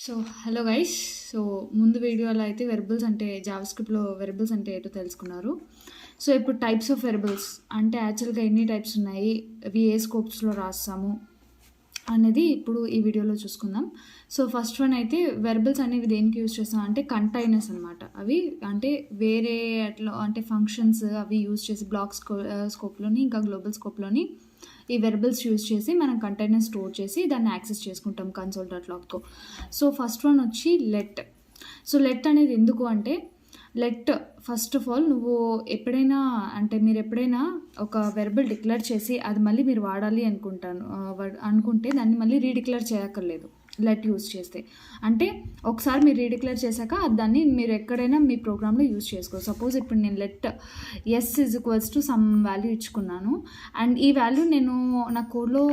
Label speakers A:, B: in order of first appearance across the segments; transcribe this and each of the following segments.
A: So hello guys. So ముందు వీడియోలో అయితే వెరబుల్స్ అంటే జావాస్క్రిప్ట్లో వెరబుల్స్ అంటే ఏంటో తెలుసుకున్నారు. సో ఇప్పుడు టైప్స్ ఆఫ్ వెరబుల్స్ అంటే యాక్చువల్గా ఎన్ని టైప్స్ ఉన్నాయి, అవి ఏ స్కోప్స్లో రాస్తాము అనేది ఇప్పుడు ఈ వీడియోలో చూసుకుందాం. సో ఫస్ట్ వన్ అయితే వెరబుల్స్ అనేవి దేనికి యూజ్ చేస్తాం అంటే కంటైనర్స్ అనమాట. అవి అంటే వేరే అట్లా అంటే ఫంక్షన్స్ అవి యూజ్ చేసి బ్లాక్ స్కోప్లోని ఇంకా గ్లోబల్ స్కోప్లోని ఈ వెరబుల్స్ యూజ్ చేసి మనం కంటైనర్ స్టోర్ చేసి దాన్ని యాక్సెస్ చేసుకుంటాం కన్సోల్.లాగ్తో. సో ఫస్ట్ వన్ వచ్చి లెట్. సో లెట్ అనేది ఎందుకు అంటే లెట్ ఫస్ట్ ఆఫ్ ఆల్ నువ్వు ఎప్పుడైనా అంటే మీరు ఎప్పుడైనా ఒక వెరబుల్ డిక్లేర్ చేసి అది మళ్ళీ మీరు వాడాలి అనుకుంటే దాన్ని మళ్ళీ రీడిక్లేర్ చేయక్కర్లేదు లెట్ యూజ్ చేస్తే. అంటే ఒకసారి మీరు రీడిక్లేర్ చేశాక దాన్ని మీరు ఎక్కడైనా మీ ప్రోగ్రామ్లో యూజ్ చేసుకోవచ్చు. సపోజ్ ఇప్పుడు నేను లెట్ s సమ్ వాల్యూ ఇచ్చుకున్నాను అండ్ ఈ వాల్యూ నేను నా కోడ్లో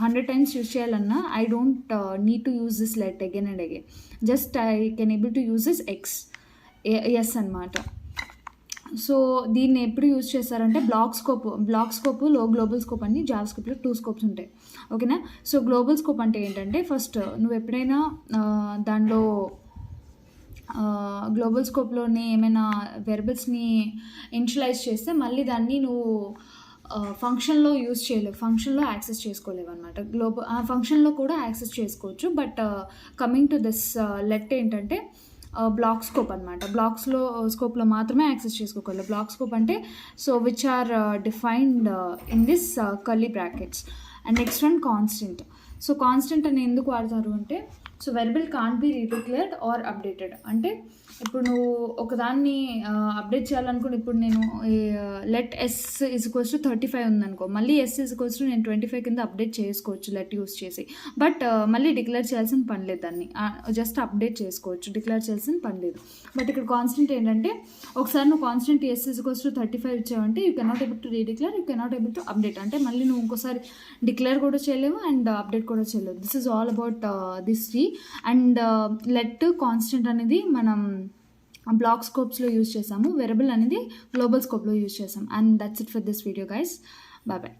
A: 100 టైమ్స్ యూజ్ చేయాలన్నా I don't need to use this let again and again. Just I can able to use this S అనమాట. సో దీన్ని ఎప్పుడు యూజ్ చేస్తారంటే బ్లాక్ స్కోప్ గ్లోబల్ స్కోప్ అని జావాస్క్రిప్ట్లో 2 స్కోప్స్ ఉంటాయి. ఓకేనా. సో గ్లోబల్ స్కోప్ అంటే ఏంటంటే ఫస్ట్ నువ్వు ఎప్పుడైనా దానిలో గ్లోబల్ స్కోప్లోని ఏమైనా వెరబుల్స్ని ఇనిషియలైజ్ చేస్తే మళ్ళీ దాన్ని నువ్వు ఫంక్షన్లో యూజ్ చేయలేవు, ఫంక్షన్లో యాక్సెస్ చేసుకోలేవు అనమాట. ఫంక్షన్లో కూడా యాక్సెస్ చేసుకోవచ్చు. But coming to this let ఏంటంటే బ్లాక్ స్కోప్ అనమాట. స్కోప్లో మాత్రమే యాక్సెస్ చేసుకోగలరు. బ్లాక్ స్కోప్ అంటే so which are defined in this curly brackets. And next one constant. So constant అని ఎందుకు వాడతారు అంటే so variable can't be redeclared or updated. అంటే ఇప్పుడు నువ్వు ఒకదాన్ని అప్డేట్ చేయాలనుకుని ఇప్పుడు నేను లెట్ s = 35 ఉందనుకో, మళ్ళీ s = నేను 25 కింద అప్డేట్ చేసుకోవచ్చు లెట్ యూస్ చేసి. బట్ మళ్ళీ డిక్లేర్ చేయాల్సిన పని లేదు, దాన్ని జస్ట్ అప్డేట్ చేసుకోవచ్చు, డిక్లేర్ చేయాల్సిన పని లేదు. బట్ ఇక్కడ కాన్స్టెంట్ ఏంటంటే ఒకసారి నువ్వు కాన్స్టెంట్ s = 35 ఇచ్చావంటే you cannot able to redeclare, you cannot able to update. అంటే మళ్ళీ నువ్వు ఇంకోసారి డిక్లేర్ కూడా చేయలేవు అండ్ అప్డేట్ కూడా చేయలేవు. This is all about this three. And let constant అనేది మనం బ్లాక్ స్కోప్స్లో యూజ్ చేసాము, వెరబుల్ అనేది గ్లోబల్ స్కోప్లో యూజ్ చేసాం. And that's it for this video guys. Bye bye.